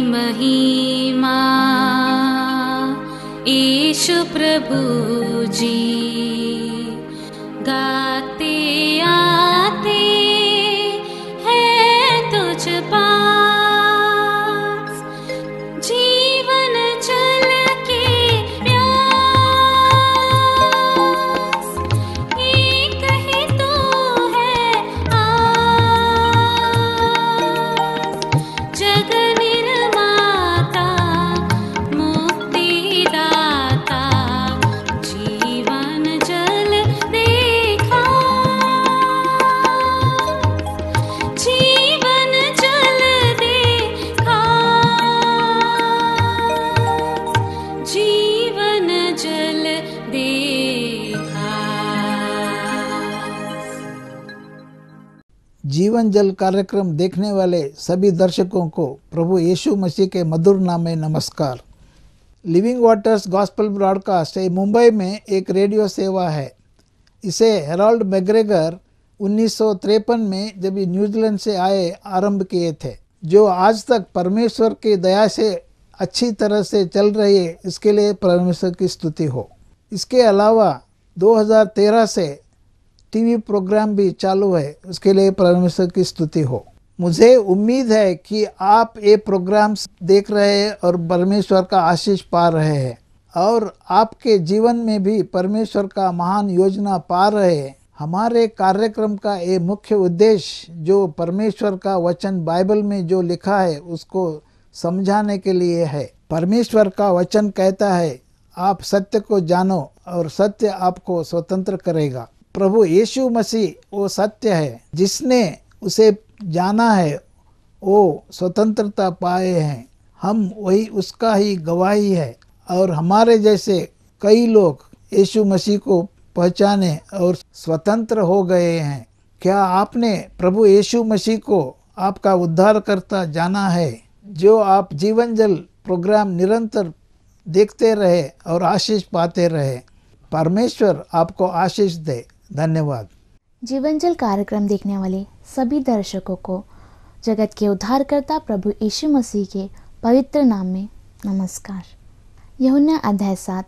महिमा यीशु प्रभु जी, गाते आते हैं तुझ पास, जीवन जल के प्यास, एक ही तो है आस, जग निर्माता मुक्तिदाता, जीवन जल देखा, जीवन जल देखा, जीवन जल देखा। जीवन जल कार्यक्रम देखने वाले सभी दर्शकों को प्रभु यीशु मसीह के मधुर नाम में नमस्कार। Living waters gospel broadcast Mumbai में एक रेडियो सेवा है। इसे हेराल्ड मैग्रेगर 1953 में जब न्यूजीलैंड से आए आरंभ किए थे, जो आज तक परमेश्वर की दया से अच्छी तरह से चल रही है। इसके लिए परमेश्वर की स्तुति हो। इसके अलावा 2013 से टीवी प्रोग्राम भी चालू है, उसके लिए परमेश्वर की स्तुति हो। मुझे उम्मीद है कि आप ये प्रोग्राम्स देख रहे हैं और परमेश्वर का आशीष पा रहे हैं, और आपके जीवन में भी परमेश्वर का महान योजना पा रहे हैं। हमारे कार्यक्रम का ये मुख्य उद्देश्य जो परमेश्वर का वचन बाइबल में जो लिखा है उसको समझाने के लिए है। परमेश्वर का वचन कहता है, आप सत्य को जानो और सत्य आपको स्वतंत्र करेगा। प्रभु यीशु मसीह वो सत्य है, जिसने उसे जाना है वो स्वतंत्रता पाए हैं। हम वही उसका ही गवाही है, और हमारे जैसे कई लोग यीशु मसीह को पहचाने और स्वतंत्र हो गए हैं। क्या आपने प्रभु यीशु मसीह को आपका उद्धारकर्ता जाना है? जो आप जीवन जल प्रोग्राम निरंतर देखते रहे और आशीष पाते रहे। परमेश्वर आपको आशीष दे। धन्यवाद। जीवन जल कार्यक्रम देखने वाले सभी दर्शकों को जगत के उद्धारकर्ता प्रभु यीशु मसीह के पवित्र नाम में नमस्कार। यूहन्ना अध्याय 7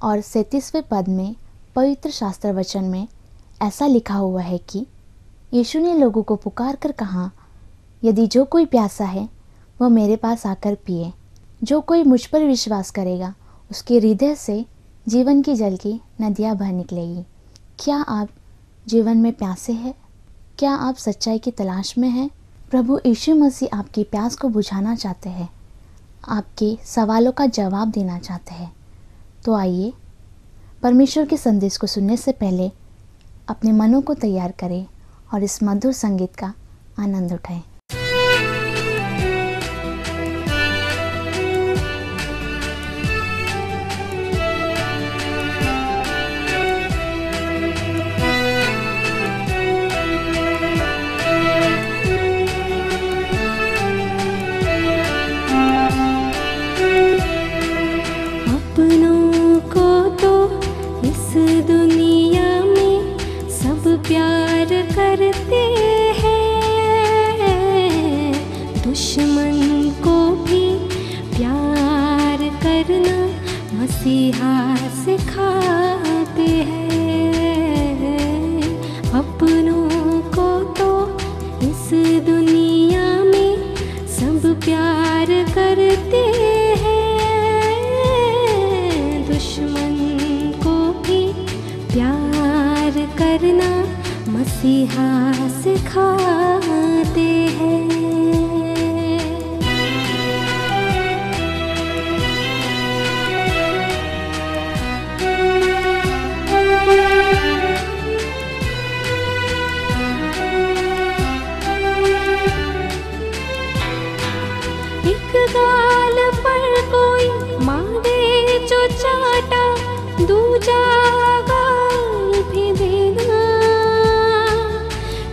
और 37वें पद में पवित्र शास्त्र वचन में ऐसा लिखा हुआ है कि यीशु ने लोगों को पुकार कर कहा, यदि जो कोई प्यासा है वह मेरे पास आकर पिए। जो कोई मुझ पर विश्वास करेगा उसके हृदय से जीवन की जल की नदियाँ बह निकलेगी। क्या आप जीवन में प्यासे हैं? क्या आप सच्चाई की तलाश में हैं? प्रभु यीशु मसीह आपकी प्यास को बुझाना चाहते हैं, आपके सवालों का जवाब देना चाहते हैं। तो आइए परमेश्वर के संदेश को सुनने से पहले अपने मनों को तैयार करें और इस मधुर संगीत का आनंद उठाएं। प्यार करते हैं, दुश्मन को भी प्यार करना मसीहा सिखाते हैं। अपनों को तो इस दुनिया में सब प्यार करते हैं, दुश्मन को भी प्यार करना मसीहा सिखाते हैं। एक गाल पर कोई मांगे जो चाटा, दूजा गाल भी देना।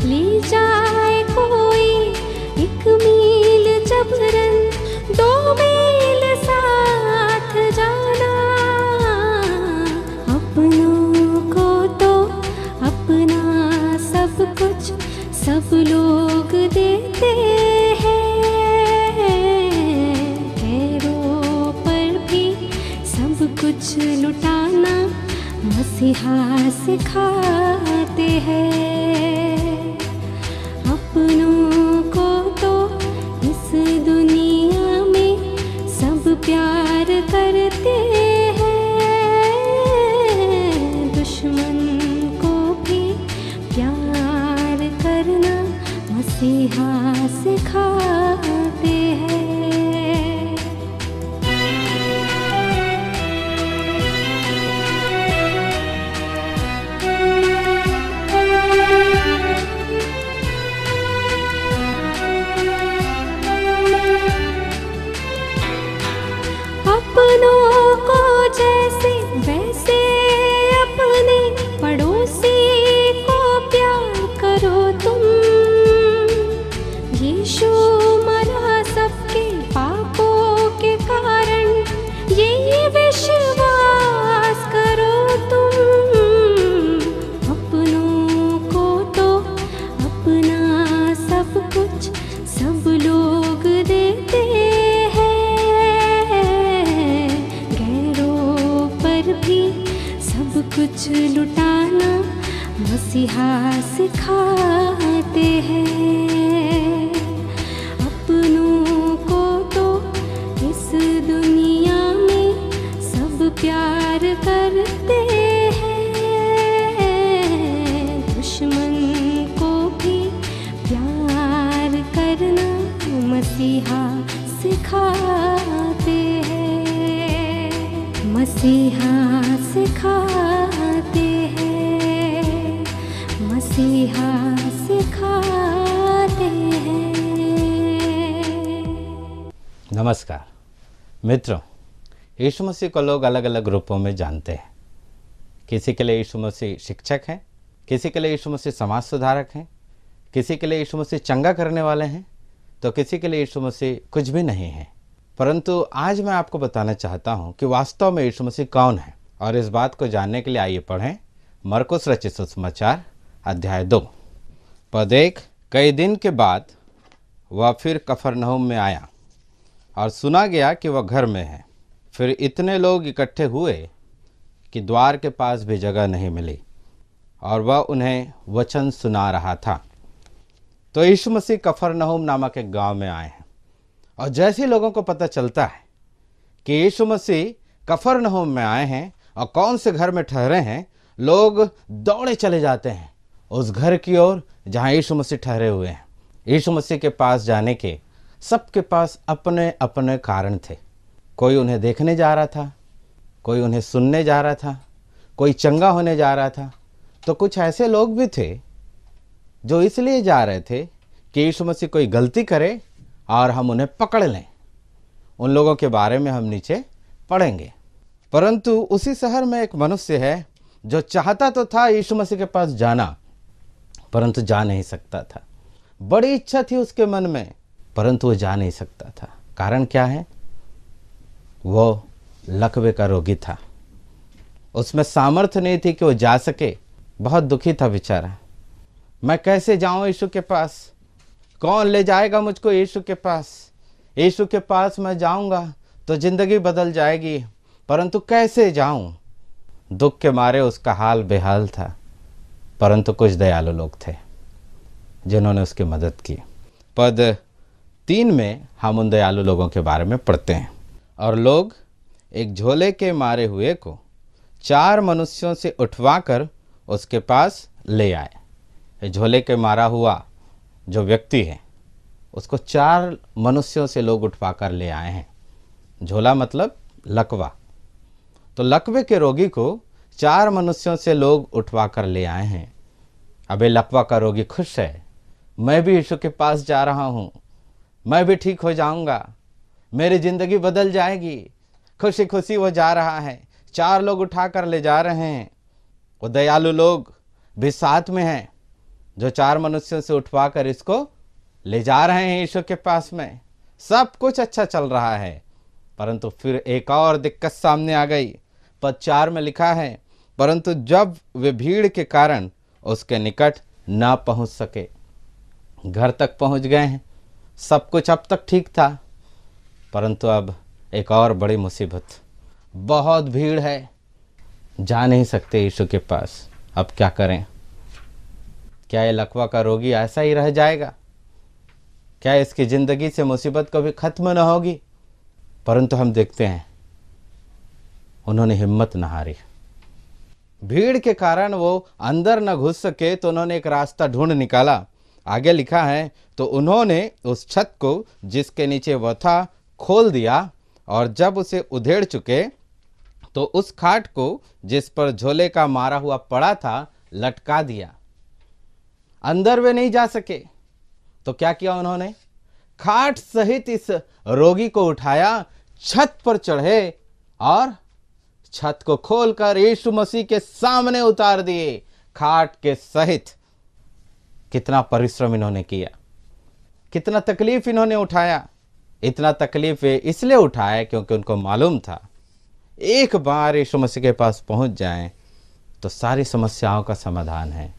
ले जाए कोई 1 मील जबरन, 2 मील साथ जाना। अपनों को तो अपना सब कुछ सब लोग देते हैं, मसीहा सिखाते हैं। अपनों को तो इस दुनिया में सब प्यार करते हैं, दुश्मन को भी प्यार करना मसीहा सिखाते हैं। अपनों को जैसे वैसे अपने पड़ोसी को प्यार करो तुम। यीशु मरा सबके पापों के कारण, ये विश्वास करो तुम। अपनों को तो अपना सब कुछ सब लोग देते हैं, भी सब कुछ लुटाना मसीहा सिखाते हैं। अपनों को तो इस दुनिया में सब प्यार करते हैं, दुश्मन को भी प्यार करना मसीहा सिखाते हैं। मसीहा सिखाते हैं, मसीहा सिखाते हैं। नमस्कार मित्रों, यीशु मसीह को लोग अलग अलग रूपों में जानते हैं। किसी के लिए यीशु मसीह शिक्षक हैं, किसी के लिए यीशु मसीह समाज सुधारक हैं, किसी के लिए यीशु मसीह चंगा करने वाले हैं, तो किसी के लिए यीशु मसीह कुछ भी नहीं है। परंतु आज मैं आपको बताना चाहता हूं कि वास्तव में यीशु मसीह कौन है, और इस बात को जानने के लिए आइए पढ़ें मरकुस रचित सुसमाचार अध्याय 2 पद 1। कई दिन के बाद वह फिर कफरनहूम में आया और सुना गया कि वह घर में है। फिर इतने लोग इकट्ठे हुए कि द्वार के पास भी जगह नहीं मिली, और वह उन्हें वचन सुना रहा था। तो यीशु मसीह कफरनहूम नामक एक गांव में आए हैं, और जैसे लोगों को पता चलता है कि यीशु मसीह कफरनहूम में आए हैं और कौन से घर में ठहरे हैं, लोग दौड़े चले जाते हैं उस घर की ओर जहां यीशु मसीह ठहरे हुए हैं। यीशु मसीह के पास जाने के सबके पास अपने अपने कारण थे। कोई उन्हें देखने जा रहा था, कोई उन्हें सुनने जा रहा था, कोई चंगा होने जा रहा था। तो कुछ ऐसे लोग भी थे जो इसलिए जा रहे थे कि यीशु मसीह कोई गलती करे और हम उन्हें पकड़ लें। उन लोगों के बारे में हम नीचे पढ़ेंगे। परंतु उसी शहर में एक मनुष्य है जो चाहता तो था यीशु मसीह के पास जाना, परंतु जा नहीं सकता था। बड़ी इच्छा थी उसके मन में, परंतु वो जा नहीं सकता था। कारण क्या है? वो लकवे का रोगी था। उसमें सामर्थ्य नहीं थी कि वो जा सके। बहुत दुखी था बेचारा। मैं कैसे जाऊं यीशु के पास? कौन ले जाएगा मुझको यीशु के पास? यीशु के पास मैं जाऊंगा तो जिंदगी बदल जाएगी, परंतु कैसे जाऊं? दुख के मारे उसका हाल बेहाल था। परंतु कुछ दयालु लोग थे जिन्होंने उसकी मदद की। पद 3 में हम उन दयालु लोगों के बारे में पढ़ते हैं। और लोग एक झोले के मारे हुए को 4 मनुष्यों से उठवाकर उसके पास ले आए। झोले के मारा हुआ जो व्यक्ति है उसको 4 मनुष्यों से लोग उठवा कर ले आए हैं। झोला मतलब लकवा। तो लकवे के रोगी को 4 मनुष्यों से लोग उठवा कर ले आए हैं। अबे लकवा का रोगी खुश है, मैं भी यीशु के पास जा रहा हूँ, मैं भी ठीक हो जाऊंगा, मेरी ज़िंदगी बदल जाएगी। खुशी खुशी वो जा रहा है। 4 लोग उठा कर ले जा रहे हैं। वो दयालु लोग भी साथ में हैं जो 4 मनुष्यों से उठवा कर इसको ले जा रहे हैं यीशु के पास में। सब कुछ अच्छा चल रहा है, परंतु फिर एक और दिक्कत सामने आ गई। पद 4 में लिखा है, परंतु जब वे भीड़ के कारण उसके निकट ना पहुंच सके। घर तक पहुंच गए हैं, सब कुछ अब तक ठीक था, परंतु अब एक और बड़ी मुसीबत। बहुत भीड़ है, जा नहीं सकते यीशु के पास। अब क्या करें? क्या ये लकवा का रोगी ऐसा ही रह जाएगा? क्या इसकी ज़िंदगी से मुसीबत कभी ख़त्म न होगी? परंतु हम देखते हैं उन्होंने हिम्मत न हारी। भीड़ के कारण वो अंदर न घुस सके तो उन्होंने एक रास्ता ढूंढ निकाला। आगे लिखा है, तो उन्होंने उस छत को जिसके नीचे वह था खोल दिया, और जब उसे उधेड़ चुके तो उस खाट को जिस पर झोले का मारा हुआ पड़ा था लटका दिया। अंदर वे नहीं जा सके तो क्या किया उन्होंने? खाट सहित इस रोगी को उठाया, छत पर चढ़े और छत को खोलकर यीशु मसीह के सामने उतार दिए, खाट के सहित। कितना परिश्रम इन्होंने किया, कितना तकलीफ इन्होंने उठाया। इतना तकलीफ वे इसलिए उठाए क्योंकि उनको मालूम था एक बार यीशु मसीह के पास पहुंच जाएं तो सारी समस्याओं का समाधान है।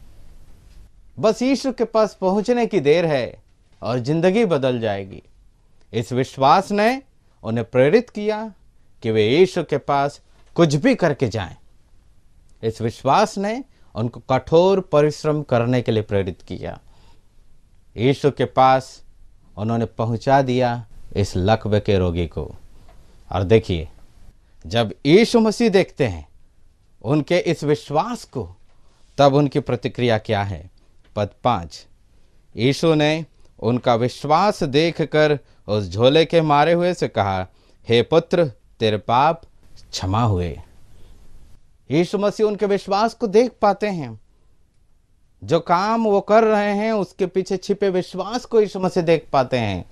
बस यीशु के पास पहुंचने की देर है और जिंदगी बदल जाएगी। इस विश्वास ने उन्हें प्रेरित किया कि वे यीशु के पास कुछ भी करके जाएं। इस विश्वास ने उनको कठोर परिश्रम करने के लिए प्रेरित किया। यीशु के पास उन्होंने पहुंचा दिया इस लकवे के रोगी को। और देखिए, जब यीशु मसीह देखते हैं उनके इस विश्वास को, तब उनकी प्रतिक्रिया क्या है? पद 5, यीशु ने उनका विश्वास देखकर उस झोले के मारे हुए से कहा, हे पुत्र, तेरे पाप क्षमा हुए। यीशु मसीह उनके विश्वास को देख पाते हैं। जो काम वो कर रहे हैं उसके पीछे छिपे विश्वास को यीशु मसीह देख पाते हैं,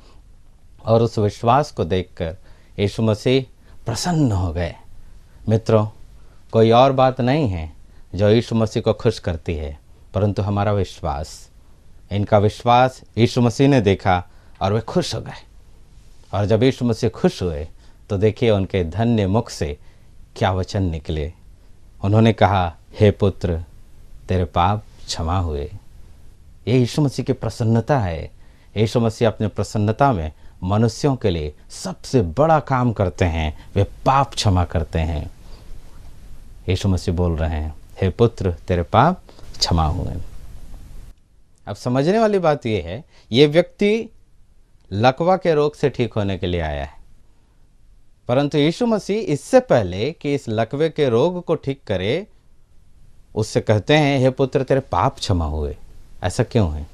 और उस विश्वास को देखकर यीशु मसीह प्रसन्न हो गए। मित्रों, कोई और बात नहीं है जो यीशु मसीह को खुश करती है, परंतु हमारा विश्वास। इनका विश्वास यीशु मसीह ने देखा और वे खुश हो गए। और जब यीशु मसीह खुश हुए तो देखिए उनके धन्य मुख से क्या वचन निकले। उन्होंने कहा, हे पुत्र, तेरे पाप क्षमा हुए। ये यीशु मसीह की प्रसन्नता है। यीशु मसीह अपने प्रसन्नता में मनुष्यों के लिए सबसे बड़ा काम करते हैं, वे पाप क्षमा करते हैं। यीशु मसीह बोल रहे हैं, हे पुत्र, तेरे पाप क्षमा हुए। अब समझने वाली बात यह है, ये व्यक्ति लकवा के रोग से ठीक होने के लिए आया है, परंतु यीशु मसीह इससे पहले कि इस लकवे के रोग को ठीक करे, उससे कहते हैं, हे पुत्र, तेरे पाप क्षमा हुए। ऐसा क्यों है?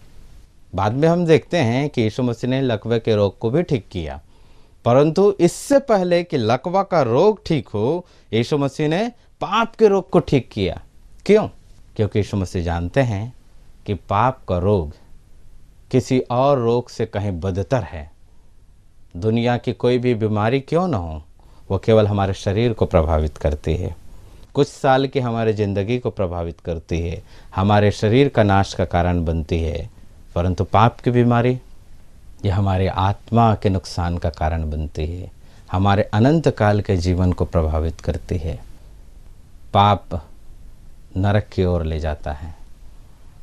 बाद में हम देखते हैं कि यीशु मसीह ने लकवे के रोग को भी ठीक किया, परंतु इससे पहले कि लकवा का रोग ठीक हो, यीशु मसीह ने पाप के रोग को ठीक किया। क्यों? क्योंकि यीशु मसीह जानते हैं कि पाप का रोग किसी और रोग से कहीं बदतर है। दुनिया की कोई भी बीमारी क्यों न हो, वो केवल हमारे शरीर को प्रभावित करती है, कुछ साल की हमारी ज़िंदगी को प्रभावित करती है, हमारे शरीर का नाश का कारण बनती है। परंतु पाप की बीमारी ये हमारे आत्मा के नुकसान का कारण बनती है, हमारे अनंत काल के जीवन को प्रभावित करती है। पाप नरक की ओर ले जाता है।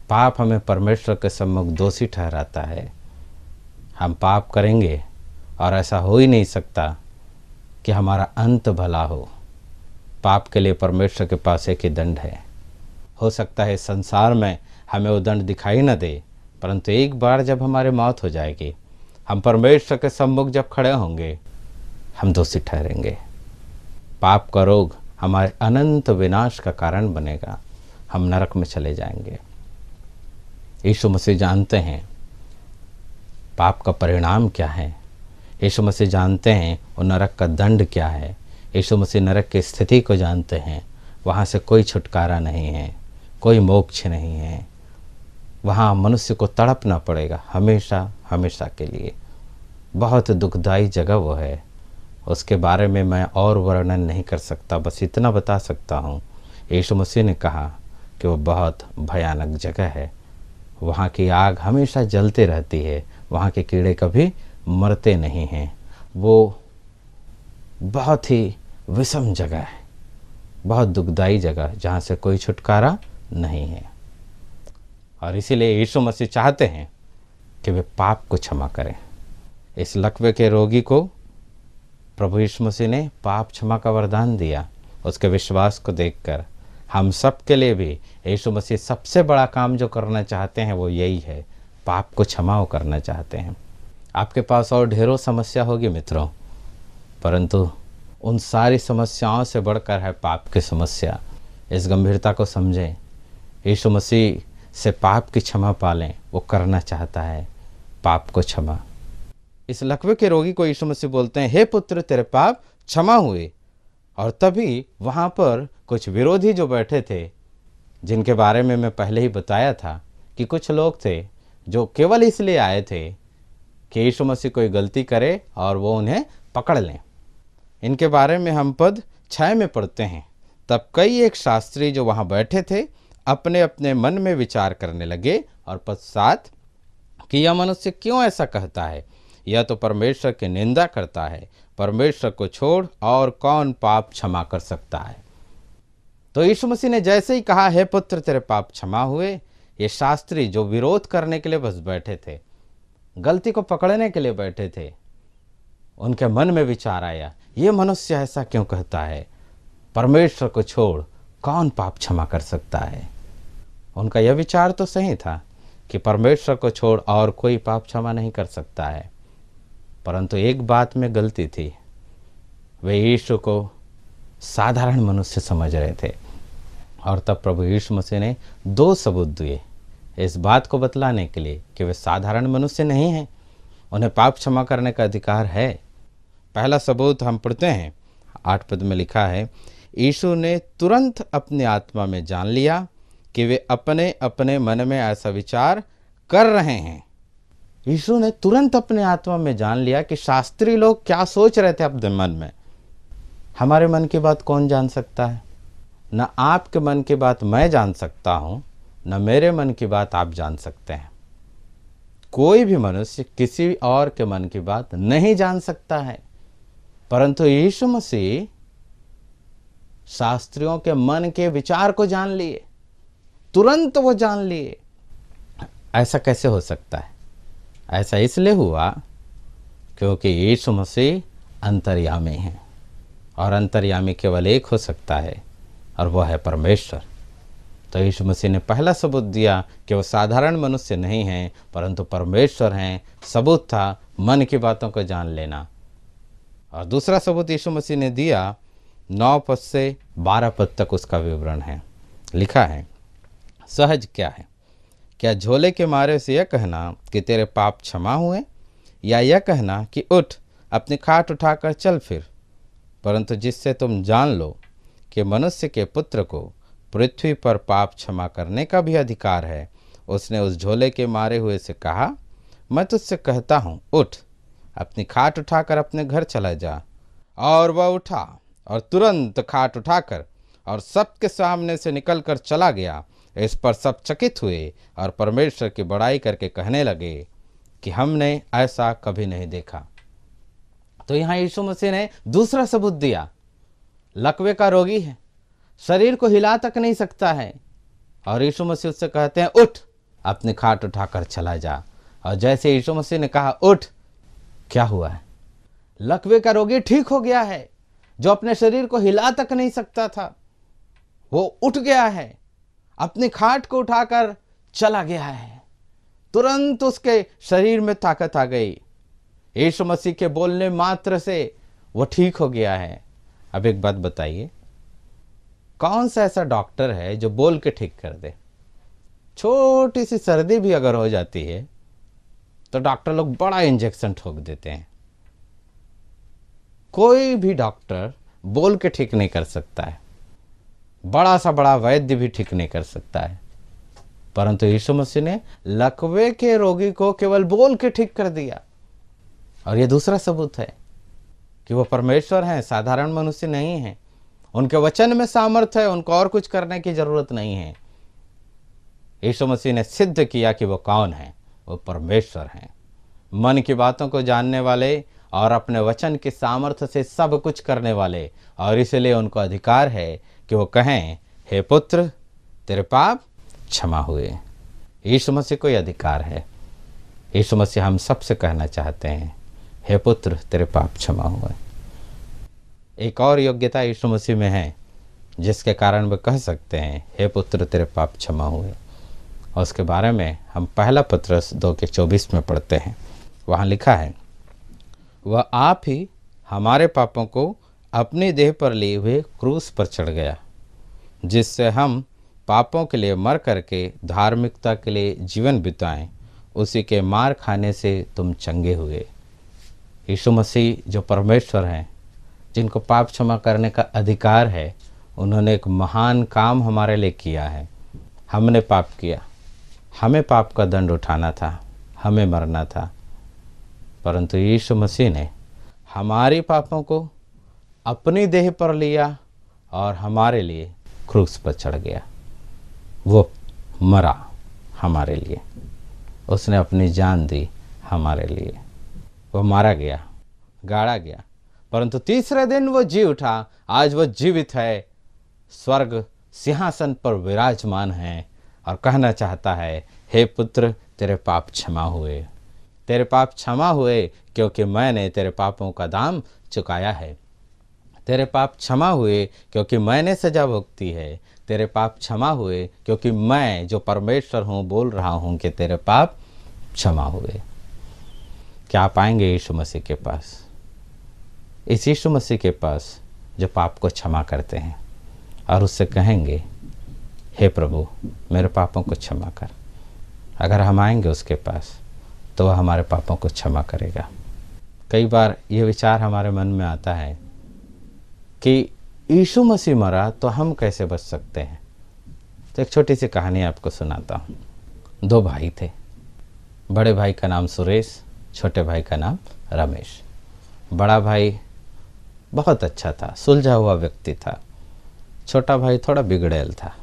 पाप हमें परमेश्वर के सम्मुख दोषी ठहराता है। हम पाप करेंगे और ऐसा हो ही नहीं सकता कि हमारा अंत भला हो। पाप के लिए परमेश्वर के पास एक ही दंड है। हो सकता है संसार में हमें वो दंड दिखाई न दे, परंतु एक बार जब हमारी मौत हो जाएगी, हम परमेश्वर के सम्मुख जब खड़े होंगे, हम दोषी ठहरेंगे। पाप का रोग हमारे अनंत विनाश का कारण बनेगा, हम नरक में चले जाएंगे। यीशु मसीह जानते हैं पाप का परिणाम क्या है। यीशु मसीह जानते हैं वो नरक का दंड क्या है। यीशु मसीह नरक की स्थिति को जानते हैं। वहाँ से कोई छुटकारा नहीं है, कोई मोक्ष नहीं है। वहाँ मनुष्य को तड़पना पड़ेगा हमेशा हमेशा के लिए। बहुत दुखदाई जगह वो है, उसके बारे में मैं और वर्णन नहीं कर सकता, बस इतना बता सकता हूँ। यीशु मसीह ने कहा कि वो बहुत भयानक जगह है। वहाँ की आग हमेशा जलते रहती है, वहाँ के कीड़े कभी मरते नहीं हैं। वो बहुत ही विषम जगह है, बहुत दुखदाई जगह, जहाँ से कोई छुटकारा नहीं है। और इसीलिए यीशु मसीह चाहते हैं कि वे पाप को क्षमा करें। इस लकवे के रोगी को प्रभु यीशु मसीह ने पाप क्षमा का वरदान दिया, उसके विश्वास को देखकर। हम सब के लिए भी यीशु मसीह सबसे बड़ा काम जो करना चाहते हैं वो यही है, पाप को क्षमा करना चाहते हैं। आपके पास और ढेरों समस्या होगी मित्रों, परंतु उन सारी समस्याओं से बढ़कर है पाप की समस्या। इस गंभीरता को समझें। यीशु मसीह से पाप की क्षमा पालें, वो करना चाहता है पाप को क्षमा। इस लकवे के रोगी को यीशु मसीह बोलते हैं, हे पुत्र तेरे पाप क्षमा हुए। और तभी वहाँ पर कुछ विरोधी जो बैठे थे, जिनके बारे में मैं पहले ही बताया था कि कुछ लोग थे जो केवल इसलिए आए थे कि यीशु मसीह कोई गलती करे और वो उन्हें पकड़ लें। इनके बारे में हम पद 6 में पढ़ते हैं। तब कई एक शास्त्री जो वहाँ बैठे थे अपने अपने मन में विचार करने लगे, और पद 7 कि यह मनुष्य क्यों ऐसा कहता है, यह तो परमेश्वर की निंदा करता है। परमेश्वर को छोड़ और कौन पाप क्षमा कर सकता है। तो यीशु मसीह ने जैसे ही कहा, हे पुत्र तेरे पाप क्षमा हुए, ये शास्त्री जो विरोध करने के लिए बस बैठे थे, गलती को पकड़ने के लिए बैठे थे, उनके मन में विचार आया, ये मनुष्य ऐसा क्यों कहता है, परमेश्वर को छोड़ कौन पाप क्षमा कर सकता है। उनका यह विचार तो सही था कि परमेश्वर को छोड़ और कोई पाप क्षमा नहीं कर सकता है, परंतु एक बात में गलती थी, वे यीशु को साधारण मनुष्य समझ रहे थे। और तब प्रभु यीशु मसीह ने 2 सबूत दिए इस बात को बतलाने के लिए कि वे साधारण मनुष्य नहीं हैं, उन्हें पाप क्षमा करने का अधिकार है। पहला सबूत हम पढ़ते हैं, 8 पद में लिखा है, यीशु ने तुरंत अपनी आत्मा में जान लिया कि वे अपने अपने मन में ऐसा विचार कर रहे हैं। यीशु ने तुरंत अपने आत्मा में जान लिया कि शास्त्री लोग क्या सोच रहे थे अपने मन में। हमारे मन की बात कौन जान सकता है? न आपके मन की बात मैं जान सकता हूँ, न मेरे मन की बात आप जान सकते हैं। कोई भी मनुष्य किसी और के मन की बात नहीं जान सकता है, परंतु यीशु मसीह शास्त्रियों के मन के विचार को जान लिए, तुरंत वो जान लिए। ऐसा कैसे हो सकता है? ऐसा इसलिए हुआ क्योंकि यीशु मसीह अंतर्यामी हैं, और अंतर्यामी केवल एक हो सकता है, और वह है परमेश्वर। तो यीशु मसीह ने पहला सबूत दिया कि वो साधारण मनुष्य नहीं हैं, परंतु परमेश्वर हैं। सबूत था मन की बातों को जान लेना। और दूसरा सबूत यीशु मसीह ने दिया, 9 पद से 12 पद तक उसका विवरण है। लिखा है, सहज क्या है, क्या झोले के मारे से यह कहना कि तेरे पाप क्षमा हुए, या यह कहना कि उठ अपनी खाट उठाकर चल फिर। परंतु जिससे तुम जान लो कि मनुष्य के पुत्र को पृथ्वी पर पाप क्षमा करने का भी अधिकार है, उसने उस झोले के मारे हुए से कहा, मैं तुझसे कहता हूँ, उठ अपनी खाट उठाकर अपने घर चला जा। और वह उठा और तुरंत खाट उठाकर और सबके सामने से निकलकर चला गया। इस पर सब चकित हुए और परमेश्वर की बड़ाई करके कहने लगे कि हमने ऐसा कभी नहीं देखा। तो यहाँ यीशु मसीह ने दूसरा सबूत दिया। लकवे का रोगी है, शरीर को हिला तक नहीं सकता है, और यीशु मसीह उससे कहते हैं, उठ अपनी खाट उठाकर चला जा। और जैसे यीशु मसीह ने कहा उठ, क्या हुआ है? लकवे का रोगी ठीक हो गया है। जो अपने शरीर को हिला तक नहीं सकता था, वो उठ गया है, अपनी खाट को उठाकर चला गया है। तुरंत उसके शरीर में ताकत आ गई। यीशु मसीह के बोलने मात्र से वो ठीक हो गया है। अब एक बात बताइए, कौन सा ऐसा डॉक्टर है जो बोल के ठीक कर दे? छोटी सी सर्दी भी अगर हो जाती है तो डॉक्टर लोग बड़ा इंजेक्शन ठोक देते हैं। कोई भी डॉक्टर बोल के ठीक नहीं कर सकता है, बड़ा सा बड़ा वैद्य भी ठीक नहीं कर सकता है। परंतु यीशु मसीह ने लकवे के रोगी को केवल बोल के ठीक कर दिया। और ये दूसरा सबूत है कि वो परमेश्वर हैं, साधारण मनुष्य नहीं हैं। उनके वचन में सामर्थ्य है, उनको और कुछ करने की जरूरत नहीं है। यीशु मसीह ने सिद्ध किया कि वो कौन है, वो परमेश्वर हैं, मन की बातों को जानने वाले और अपने वचन के सामर्थ्य से सब कुछ करने वाले। और इसलिए उनको अधिकार है कि वो कहें, हे पुत्र तेरे पाप क्षमा हुए। यीशु मसीह को यह अधिकार है। यीशु मसीह हम सबसे कहना चाहते हैं, हे पुत्र तेरे पाप क्षमा हुए। एक और योग्यता यीशु मसीह में है जिसके कारण वे कह सकते हैं हे पुत्र तेरे पाप क्षमा हुए। और उसके बारे में हम पहला पत्रस 2:24 में पढ़ते हैं। वहाँ लिखा है, वह आप ही हमारे पापों को अपनी देह पर लिए हुए क्रूस पर चढ़ गया, जिससे हम पापों के लिए मर करके धार्मिकता के लिए जीवन बिताएं। उसी के मार खाने से तुम चंगे हुए। यीशु मसीह जो परमेश्वर हैं, जिनको पाप क्षमा करने का अधिकार है, उन्होंने एक महान काम हमारे लिए किया है। हमने पाप किया, हमें पाप का दंड उठाना था, हमें मरना था, परंतु यीशु मसीह ने हमारे पापों को अपनी देह पर लिया और हमारे लिए क्रूस पर चढ़ गया। वो मरा हमारे लिए, उसने अपनी जान दी हमारे लिए। वो मारा गया, गाड़ा गया, परंतु तीसरे दिन वो जी उठा। आज वो जीवित है, स्वर्ग सिंहासन पर विराजमान है और कहना चाहता है हे पुत्र तेरे पाप क्षमा हुए। तेरे पाप क्षमा हुए क्योंकि मैंने तेरे पापों का दाम चुकाया है। तेरे पाप क्षमा हुए क्योंकि मैंने सजा भुगती है। तेरे पाप क्षमा हुए क्योंकि मैं जो परमेश्वर हूँ बोल रहा हूँ कि तेरे पाप क्षमा हुए। क्या आप आएंगे यीशु मसीह के पास? इस यीशु मसीह के पास जो पाप को क्षमा करते हैं और उससे कहेंगे हे प्रभु मेरे पापों को क्षमा कर। अगर हम आएंगे उसके पास तो वह हमारे पापों को क्षमा करेगा। कई बार ये विचार हमारे मन में आता है कि यीशु मसीह मरा तो हम कैसे बच सकते हैं। तो एक छोटी सी कहानी आपको सुनाता हूँ। दो भाई थे। बड़े भाई का नाम सुरेश, छोटे भाई का नाम रमेश। बड़ा भाई बहुत अच्छा था, सुलझा हुआ व्यक्ति था। छोटा भाई थोड़ा बिगड़ैल था।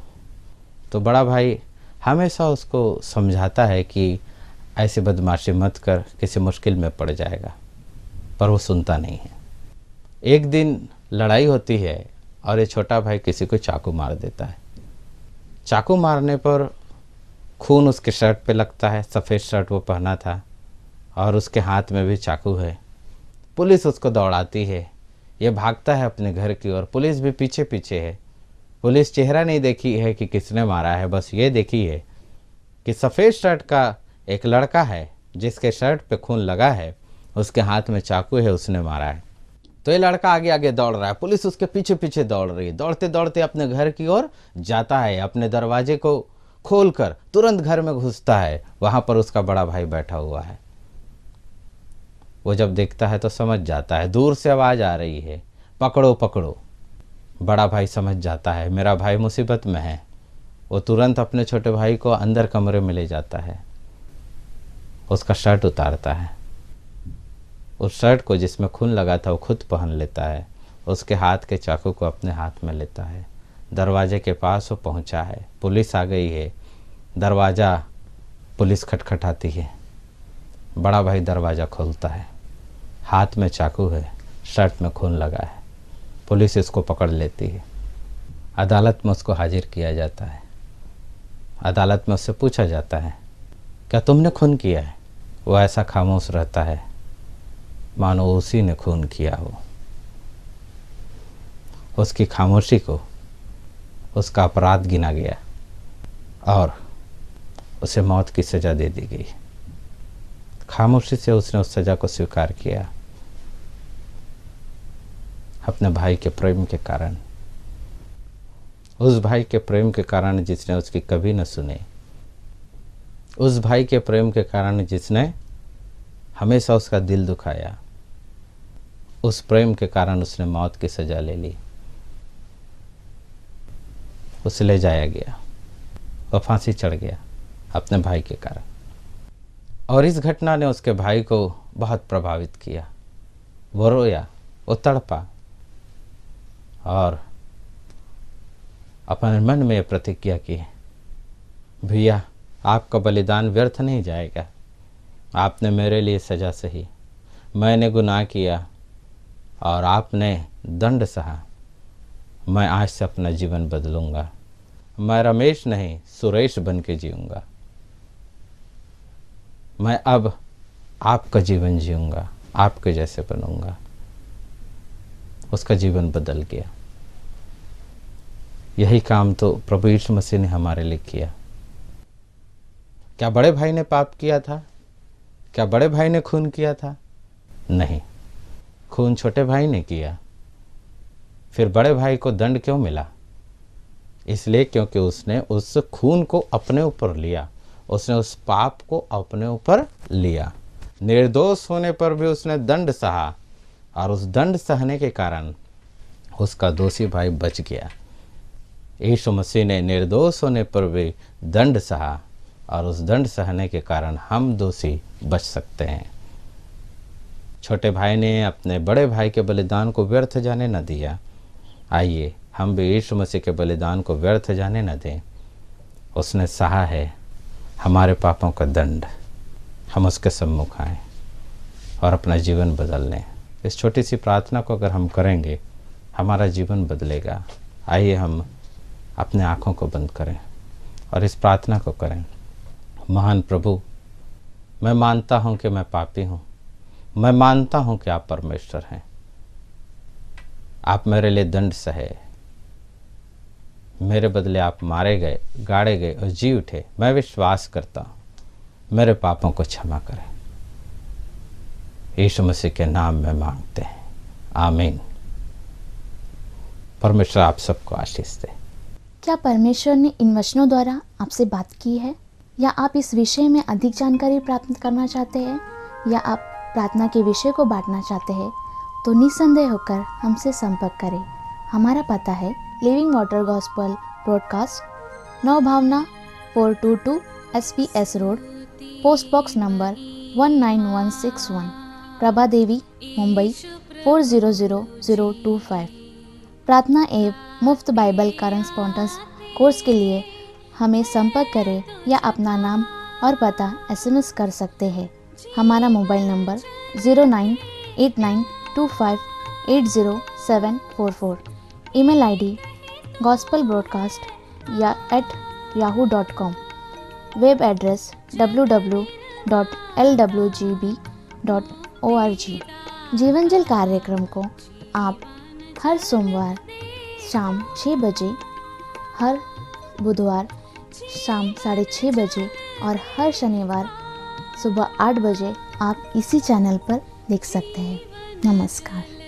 तो बड़ा भाई हमेशा उसको समझाता है कि ऐसी बदमाशी मत कर, किसी मुश्किल में पड़ जाएगा, पर वो सुनता नहीं है। एक दिन लड़ाई होती है और ये छोटा भाई किसी को चाकू मार देता है। चाकू मारने पर खून उसके शर्ट पे लगता है। सफ़ेद शर्ट वो पहना था और उसके हाथ में भी चाकू है। पुलिस उसको दौड़ाती है, ये भागता है अपने घर की ओर। पुलिस भी पीछे पीछे है। पुलिस चेहरा नहीं देखी है कि किसने मारा है, बस ये देखी है कि सफ़ेद शर्ट का एक लड़का है जिसके शर्ट पे खून लगा है, उसके हाथ में चाकू है, उसने मारा है। तो ये लड़का आगे आगे दौड़ रहा है, पुलिस उसके पीछे पीछे दौड़ रही है। दौड़ते दौड़ते अपने घर की ओर जाता है। अपने दरवाजे को खोलकर तुरंत घर में घुसता है। वहाँ पर उसका बड़ा भाई बैठा हुआ है। वो जब देखता है तो समझ जाता है, दूर से आवाज़ आ रही है पकड़ो पकड़ो। बड़ा भाई समझ जाता है मेरा भाई मुसीबत में है। वो तुरंत अपने छोटे भाई को अंदर कमरे में ले जाता है, उसका शर्ट उतारता है। उस शर्ट को जिसमें खून लगा था वो खुद पहन लेता है। उसके हाथ के चाकू को अपने हाथ में लेता है। दरवाजे के पास वो पहुंचा है। पुलिस आ गई है। दरवाज़ा पुलिस खटखटाती है। बड़ा भाई दरवाज़ा खोलता है। हाथ में चाकू है, शर्ट में खून लगा है। पुलिस इसको पकड़ लेती है। अदालत में उसको हाजिर किया जाता है। अदालत में उससे पूछा जाता है क्या तुमने खून किया है? वो ऐसा खामोश रहता है मानो उसी ने खून किया हो। उसकी खामोशी को उसका अपराध गिना गया और उसे मौत की सज़ा दे दी गई। खामोशी से उसने उस सज़ा को स्वीकार किया अपने भाई के प्रेम के कारण। उस भाई के प्रेम के कारण जिसने उसकी कभी न सुने। उस भाई के प्रेम के कारण जिसने हमेशा उसका दिल दुखाया। उस प्रेम के कारण उसने मौत की सज़ा ले ली। उसे ले जाया गया, वह फांसी चढ़ गया अपने भाई के कारण। और इस घटना ने उसके भाई को बहुत प्रभावित किया। वो रोया, वो तड़पा और अपने मन में प्रतिज्ञा की भैया आपका बलिदान व्यर्थ नहीं जाएगा। आपने मेरे लिए सज़ा सही, मैंने गुनाह किया और आपने दंड सहा। मैं आज से अपना जीवन बदलूंगा। मैं रमेश नहीं सुरेश बन के जीऊँगा। मैं अब आपका जीवन जीऊँगा, आपके जैसे बनूंगा। उसका जीवन बदल गया। यही काम तो प्रभु यीशु मसीह ने हमारे लिए किया। क्या बड़े भाई ने पाप किया था? क्या बड़े भाई ने खून किया था? नहीं, खून छोटे भाई ने किया। फिर बड़े भाई को दंड क्यों मिला? इसलिए क्योंकि उसने उस खून को अपने ऊपर लिया, उसने उस पाप को अपने ऊपर लिया। निर्दोष होने पर भी उसने दंड सहा, और उस दंड सहने के कारण उसका दोषी भाई बच गया। यीशु मसीह ने निर्दोष होने पर भी दंड सहा, और उस दंड सहने के कारण हम दोषी बच सकते हैं। छोटे भाई ने अपने बड़े भाई के बलिदान को व्यर्थ जाने न दिया। आइए हम भी यीशु मसीह के बलिदान को व्यर्थ जाने न दें। उसने सहा है हमारे पापों का दंड। हम उसके सम्मुख आएं और अपना जीवन बदल लें। इस छोटी सी प्रार्थना को अगर हम करेंगे, हमारा जीवन बदलेगा। आइए हम अपने आँखों को बंद करें और इस प्रार्थना को करें। महान प्रभु, मैं मानता हूँ कि मैं पापी हूँ। मैं मानता हूँ कि आप परमेश्वर हैं। आप मेरे लिए दंड सहे, मेरे बदले आप मारे गए, गाड़े गए और जी उठे। मैं विश्वास करता हूँ, मेरे पापों को क्षमा करें। यीशु मसीह के नाम में मांगते हैं, आमीन। परमेश्वर आप सबको आशीष दे। क्या परमेश्वर ने इन वचनों द्वारा आपसे बात की है, या आप इस विषय में अधिक जानकारी प्राप्त करना चाहते हैं, या आप प्रार्थना के विषय को बांटना चाहते हैं, तो निसंदेह होकर हमसे संपर्क करें। हमारा पता है लिविंग वाटर गॉस्पल ब्रॉडकास्ट, नौ भावना 422 SPS road, post box number 19161, Prabha Devi, Mumbai 400025। प्रार्थना एवं मुफ्त बाइबल करस्पॉन्डेंस कोर्स के लिए हमें संपर्क करें या अपना नाम और पता SMS कर सकते हैं। हमारा mobile number 098925807444, email ID gospelbroadcast@yahoo.com, web address www.lwgb.org। जीवन जल कार्यक्रम को आप हर सोमवार शाम 6 बजे, हर बुधवार शाम 6:30 बजे और हर शनिवार सुबह 8 बजे आप इसी चैनल पर देख सकते हैं। नमस्कार।